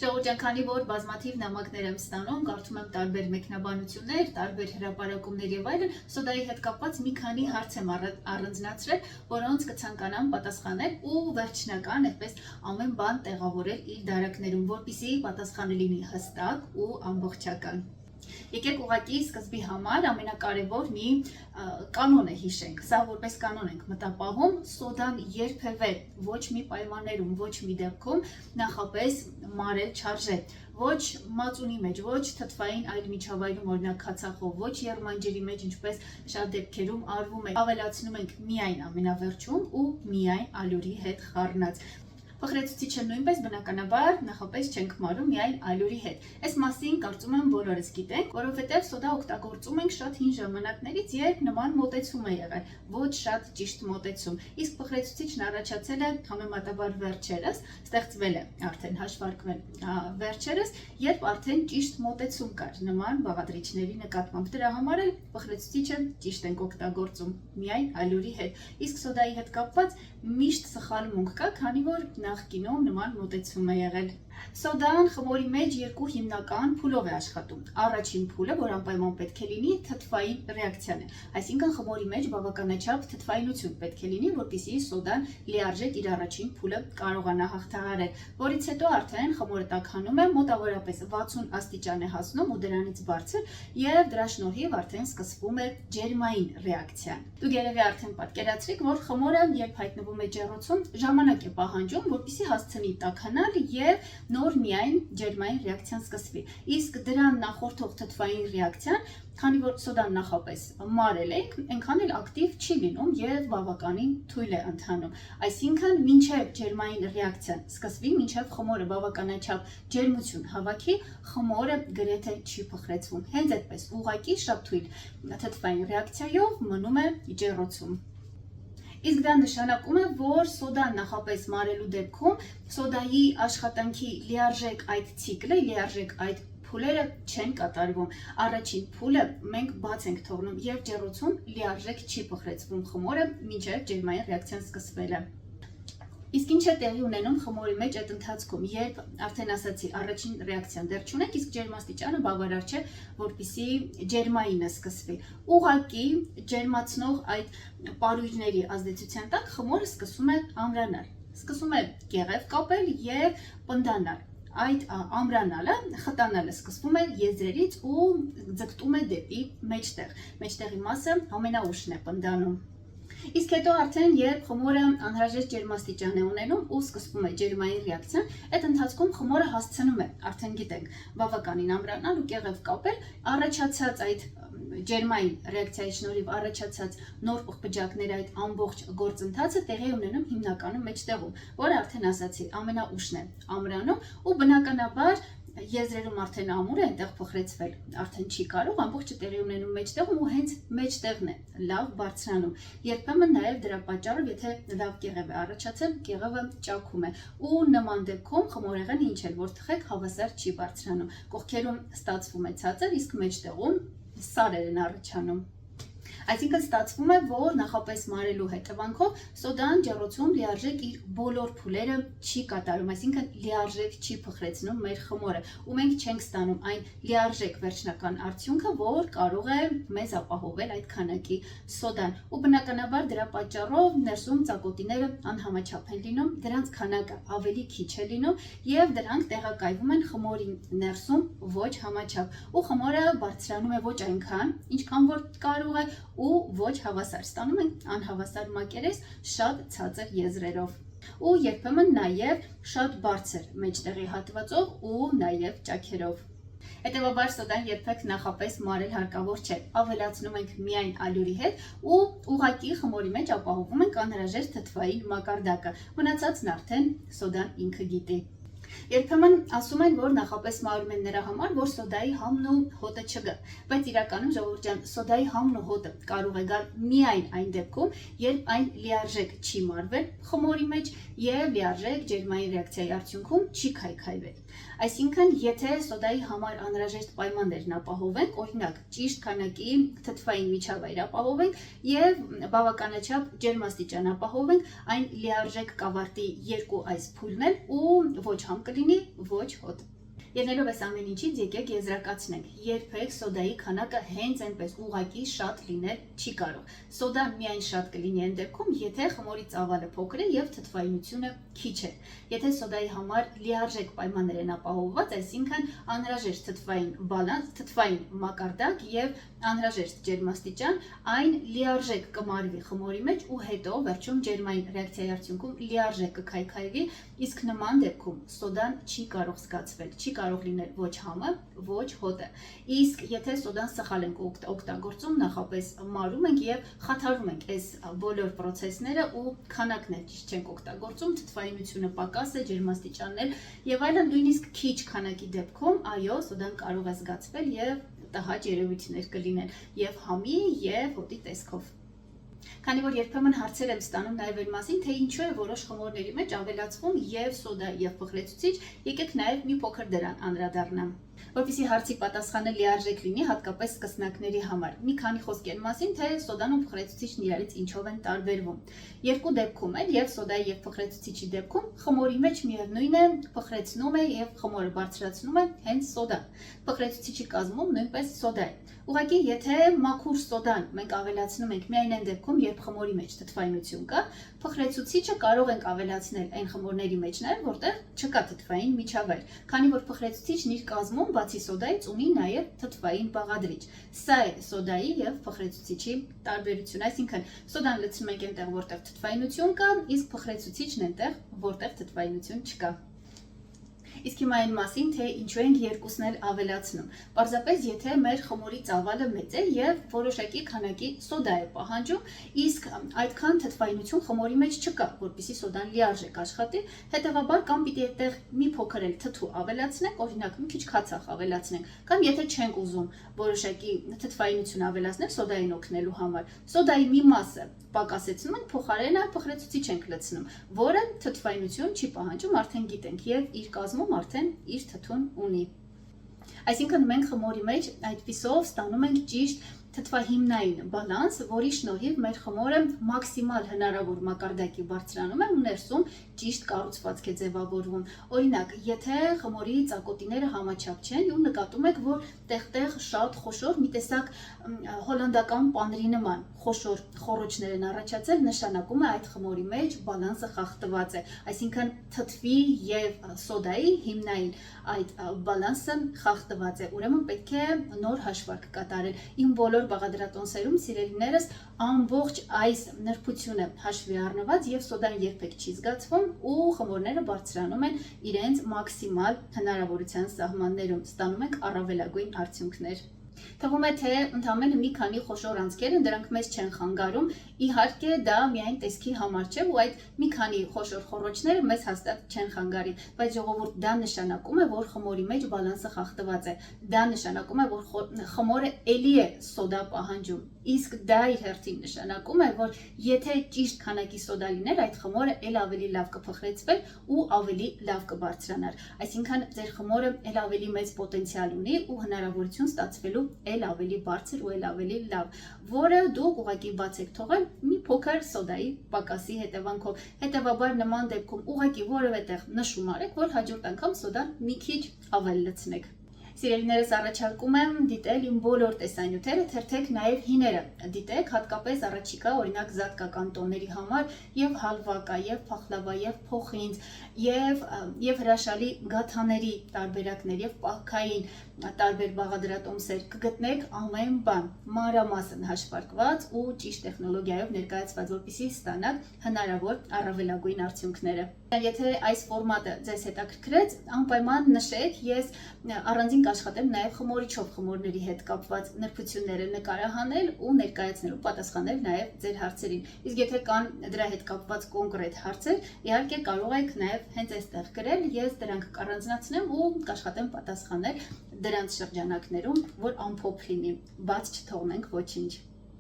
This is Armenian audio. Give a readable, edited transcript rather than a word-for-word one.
Ժողովուրդ, քանի որ բազմաթիվ նամակներ եմ ստանում, կարդում եմ տարբեր մեկնաբանություններ, տարբեր հրապարակումներ եւ այլն, սոդայի հետ կապված մի քանի հարց եմ առանձնացրել, որոնց կցանկանամ պատասխանել ու վերջնական այդպես ամեն բան տեղավորել իր դարակներում, որպեսզի պատասխանը լինի հստակ ու ամբողջական։ Եկեք ուղղակի սկզբի համար ամենակարևոր մի կանոն է հիշենք, սա որպես կանոն ենք մտապահում, սոդան երբևէ ոչ մի պայմաններում, ոչ մի դեպքում նախապես մարել չարժե, ոչ մածունի մեջ, ոչ թթվային այլ միջավայրում, օրինակ քացախով, ոչ եռմանջերի մեջ, ինչպես շատ դեպքերում արվում է, ավելացնում ենք միայն ամենավերջում ու միայն ալյուրի հետ խառնած։ Փխրեցուցիչը նույնպես բնականաբար նախապես չենք մարում միայն ալյուրի հետ։ Այս մասին կարծում եմ բոլորս գիտենք, որովհետև սոդա օգտագործում ենք շատ հին ժամանակներից, երբ նման մոտեցում է եղել, ոչ շատ ճիշտ մոտեցում։ Իսկ փխրեցուցիչն առաջացել է համեմատաբար վերջերս, ստեղծվել է արդեն հաշվարկվել վերջերս, երբ արդեն ճիշտ մոտեցում կար նման բաղադրիչների նկատմամբ։ Դրա համար էլ փխրեցուցիչը ճիշտ ենք օգտագործում միայն ալյուրի հետ։ Իսկ սոդայի հետ կապված միշտ սխալմունք կա, քանի որ նախկինում նման մոտեցում է եղել։ Սոդան խմորի մեջ երկու հիմնական փուլով է աշխատում։ Առաջին փուլը, որ անպայման պետք է լինի, թթվային ռեակցիան է։ Այսինքն խմորի մեջ բավականաչափ թթվայնություն պետք է լինի, որպեսզի սոդան լիարժեք իր առաջին փուլը կարողանա հաղթահարել, որից հետո արդեն խմորը տաքանում է, մոտավորապես 60 աստիճան է հասնում ու դրանից բարձր, եւ դրա շնորհիվ արդեն սկսվում է ջերմային ռեակցիան։ Դուք երևի արդեն պատկերացրիք, որ խմորը երբ հայտնվում է ջեռոցում, ժամանակ է պահանջում, որպեսզի հասցնի տաքանալ եւ նոր միայն ջերմային ռեակցիան սկսվի։ Իսկ դրան նախորդող թթվային ռեակցիան, քանի որ սոդան նախապես մարել ենք, այնքան էլ ակտիվ չի լինում եւ բավականին թույլ է ընթանում։ Այսինքն, մինչեւ ջերմային ռեակցիան սկսվի, մինչեւ խմորը բավականաչափ ջերմություն հավաքի, խմորը գրեթե չի փխրեցվում։ Հենց այդպես ուղղակի շատ թույլ թթվային ռեակցիայով մնում է ջեռոցում։ Իսկ դա նշանակում է, որ սոդան նախապես մարելու դեպքում սոդայի աշխատանքի լիարժեք այդ ցիկլը, լիարժեք այդ փուլերը չեն կատարվում։ Առաջին փուլը մենք բաց ենք թողնում եւ ջեռոցում լիարժեք չի փխրեցվում խմորը մինչեւ ջերմային ռեակցիան սկսվելը։ Իսկ ինչ է տեղի ունենում խմորի մեջ այդ ընթացքում, երբ արդեն ասացի առաջին ռեակցիան դեռ չունենք, իսկ ջերմաստիճանը բավարար չէ, որպեսզի ջերմայինը սկսվի։ Ուղղակի ջերմացնող այդ պարույրների ազդեցության տակ խմորը սկսում է ամրանալ, սկսում է կեղև կապել եւ պնդանալ։ Այդ ամրանալը, խտանալը սկսվում է եզրերից ու ձգտում է դեպի մեջտեղ։ Մեջտեղի մասը ամենաուշն է պնդանում։ Իսկ հետո արդեն երբ խմորը անհրաժեշտ ջերմաստիճան է ունենում ու սկսվում է ջերմային ռեակցիան, այդ ընթացքում խմորը հասցնում է, արդեն գիտենք, բավականին ամրանալ ու կեղև կապել, առաջացած այդ ջերմային ռեակցիայի շնորհիվ առաջացած նոր պղպջակների այդ ամբողջ գործընթացը տեղի ունենում հիմնականում մեջտեղում, որը արդեն ասացի, ամենաուշն է ամրանում ու բնականաբար եզրերում արդեն ամուր է այնտեղ փխրեցվել, արդեն չի կարող, ամբողջը տեղի ունենում մեջտեղում ու հենց մեջտեղն է լավ բարձրանում։ Երբեմն նաև դրա պատճառով, եթե լավ կեղև է առաջացել, կեղևը ճաքում է ու նման դեպքում խմորեղենը ինչ էլ որ թխեք, հավասար չի բարձրանում։ Կողքերում ստացվում է ցածր, իսկ մեջտեղում սարեր են առաջանում։ Այսինքն ստացվում է, որ նախապես մարելու հետևանքով սոդան ջեռոցում լիարժեք իր բոլոր փուլերը չի կատարում, այսինքն լիարժեք չի փխրեցնում մեր խմորը, ու մենք չենք ստանում այն լիարժեք վերջնական արդյունքը, որ կարող է մեզ ապահովել այդ քանակի սոդան։ Ու բնականաբար դրա պատճառով ներսում ծակոտիները անհամաչափ են լինում, դրանց քանակը ավելի քիչ է լինում եւ դրանք տեղակայվում են խմորի ներսում ոչ համաչափ, ու խմորը բարձրանում է ոչ այնքան, ինչքան որ կարող է ու ոչ հավասար, ստանում ենք անհավասար մակերես շատ ցածր եզրերով ու երբեմն նաև շատ բարձր մեջտեղի հատվածով ու նաև ճաքերով։ Հետևաբար սոդան երբեք նախապես մարել հարկավոր չէ, ավելացնում ենք միայն ալյուրի հետ ու ուղղակի խմորի մեջ ապահովում ենք անհրաժեշտ թթվային մակարդակը, մնացածն արդեն սոդան ինքը գիտի։ Երբեմն ասում են, որ նախապես մարում են նրա համար, որ սոդայի համն ու հոտը չգա, բայց իրականում ժողովուրդ ջան, սոդայի համն ու հոտը կարող է գալ միայն այն դեպքում, երբ այն լիարժեք չի մարվել խմորի մեջ եւ լիարժեք ջերմային ռեակցիայի արդյունքում չի քայքայվել։ Այսինքն, եթե սոդայի համար անհրաժեշտ պայմաններն ապահովենք, օրինակ ճիշտ քանակի թթվային միջավայր ապահովենք եւ բավականաչափ ջերմաստիճան ապահովենք, այն լիարժեք կավարտի երկու այս փուլն էլ ու ոչ համ կլինի, ոչ հոտ։ Ելնելով այս ամեն ինչից եկեք եզրակացնենք, երբեք սոդայի քանակը հենց այնպես ուղղակի շատ լինել չի կարող։ Սոդան միայն շատ կլինի այն դեպքում, եթե խմորի ծավալը փոքր է եւ թթվայնությունը քիչ է։ Եթե սոդայի համար լիարժեք պայմաններ են ապահովված, այսինքն անհրաժեշտ թթվային բալանս, թթվային մակարդակ եւ անհրաժեշտ ջերմաստիճան, այն լիարժեք կմարվի խմորի մեջ ու հետո վերջում ջերմային ռեակցիայի արդյունքում լիարժեք կքայքայվի, իսկ նման դեպքում սոդան չի կարող զգացվել, չի կարող լինել ոչ համը, ոչ հոտը։ Իսկ եթե սոդան սխալ ենք օգտագործում, նախապես մարում ենք եւ խաթարում ենք այս բոլոր process-ները ու քանակներ ճիշտ չենք օգտագործում, թթվայնությունը պակաս է, ջերմաստիճաններ եւ այլն, նույնիսկ քիչ քանակի դեպքում, այո, սոդան կարող է զգացվել եւ տհաճ երևույթներ կլինեն եւ համի եւ հոտի տեսքով։ Քանի որ երբեմն հարցեր եմ ստանում նաև այն մասին, թե ինչու է որոշ խմորների մեջ ավելացվում եւ սոդա եւ փխրեցուցիչ, եկեք նաև մի փոքր դրան անդրադառնամ։ Որպեսզի հարցի պատասխանը լիարժեք լինի, հատկապես սկսնակների համար։ Մի քանի խոսք են մասին, թե սոդան ու փխրեցուցիչն իրարից ինչով են տարբերվում։ Երկու դեպքում են, եւ սոդայի եւ փխրեցուցիչի դեպքում խմորի մեջ միևնույն է, փխրեցնում է եւ խմորը բարձրացնում է հենց սոդան։ Փխրեցուցիչի կազմում նույնպես սոդա է։ Ուղղակի, եթե մաքուր սոդան մենք ավելացնում ենք միայն այն դեպքում, երբ խմորի մեջ թթվայնություն կա, փխրեցուցիչը կարող ենք ավելացնել այն խմորների մեջ նաև, որտեղ չկա թթվային միջավայր, քանի որ փխրեցուցիչն իր կազմում բացի սոդայից ունի նաև թթվային բաղադրիչ։ Սա է սոդայի եւ փխրեցուցիչի տարբերությունը, այսինքն սոդան լցնում ենք այնտեղ, որտեղ թթվայնություն կա, իսկ փխրեցուցիչն այնտեղ, որտեղ թթվայնություն չկա։ Իսկ հիմա այն մասին, թե ինչու ենք երկուսն էլ ավելացնում։ Պարզապես եթե մեր խմորի ծավալը մեծ է եւ որոշակի քանակի սոդա է պահանջում, իսկ այդքան թթվայնություն խմորի մեջ չկա, որպեսզի սոդան լիարժեք աշխատի, հետեւաբար կամ պիտի այդտեղ մի փոքր էլ թթու ավելացնենք, օրինակ մի քիչ քացախ ավելացնենք, կամ եթե չենք ուզում որոշակի թթվայնություն ավելացնել սոդային օգնելու համար, սոդայի մի մասը պակասեցնում ենք, փոխարենը փխրեցուցիչ ենք լցնում, որը թթվայնություն չի պահանջում, արդեն գիտենք եւ իր կազմում արդեն իր թթուն ունի։ Այսինքն մենք խմորի մեջ այդպիսով ստանում ենք ճիշտ թթվահիմնային բալանս, որի շնորհիվ մեր խմորը մաքսիմալ հնարավոր մակարդակի բարձրանում է ու ներսում ճիշտ կառուցվածք է ձևավորվում։ Օրինակ, եթե խմորի ծակոտիները համաչափ չեն ու նկատում եք, որ տեղ-տեղ շատ խոշոր մի տեսակ հոլանդական պանրի նման խոշոր խոռոչներ են առաջացել, նշանակում է այդ խմորի մեջ բալանսը խախտված է, այսինքն թթվի եւ սոդայի հիմնային այդ բալանսը խախտված է, ուրեմն պետք է նոր հաշվարկ կատարել։ Իմ բոլոր բաղադրատոմսերում սիրելիներս ամբողջ այս նրբությունը հաշվի առնված եւ սոդան երբեք չի զգացվում ու խմորները բարձրանում են իրենց մաքսիմալ հնարավորության սահմաններում, ստանում ենք առավելագույն արդյունքներ։ Թվում է, թե ընդամենը մի քանի խոշոր անցքեր են, դրանք մեզ չեն խանգարում, իհարկե դա միայն տեսքի համար չէ, ու այդ մի քանի խոշոր խոռոչները մեզ հաստատ չեն խանգարի, բայց ժողովուրդ, դա նշանակում է, որ խմորի մեջ բալանսը խախտված է, դա նշանակում է, որ խմորը էլի է սոդա պահանջում, իսկ դա իր հերթին նշանակում է, որ եթե ճիշտ քանակի սոդա լիներ, այդ խմորը էլ ավելի լավ կփխրեցվեր ու ավելի լավ կբարձրանար, այսինքն ձեր խմորը էլ ավելի մեծ պոտենցիալ ունի ու հնարավորություն ստացվելու էլ ավելի բարձր ու էլ ավելի լավ, որը դուք ուղղակի բաց եք թողել մի փոքր սոդայի պակասի հետևանքով։ Հետևաբար նման դեպքում ուղղակի որևէ տեղ նշում արեք, որ հաջորդ անգամ սոդան մի քիչ ավել լցնեք։ Սիրելիներս, առաջարկում եմ դիտել իմ բոլոր տեսանյութերը, թերթեք նաև հիները դիտեք, հատկապես առաջիկա օրինակ զատկական տոների համար եւ հալվակա, եւ փախլավա, եւ փոխինձ, եւ հրաշալի գաթաների տարբերակներ եւ պահքային տարբեր բաղադրատոմսեր կգտնեք ամեն բան մանրամասն հաշվարկված ու ճիշտ տեխնոլոգիայով ներկայացված, որպեսզի ստանաք հնարավոր առավելագույն արդյունքները։ Եթե այս ֆորմատը ձեզ հետաքրքրեց, անպայման նշեք, ես առանձին կաշխատեմ նաև խմորիչով խմորների հետ կապված նրբությունները նկարահանել ու ներկայացնել ու պատասխանել նաև ձեր հարցերին։ Իսկ եթե կան դրա հետ կապված կոնկրետ հարցեր, իհարկե կարող եք նաև հենց այստեղ գրել, ես դրանք կառանձնացնեմ ու կաշխատեմ պատասխանել դրանց շրջանակներում, որ ամփոփ լինի, բաց չթողնենք ոչինչ։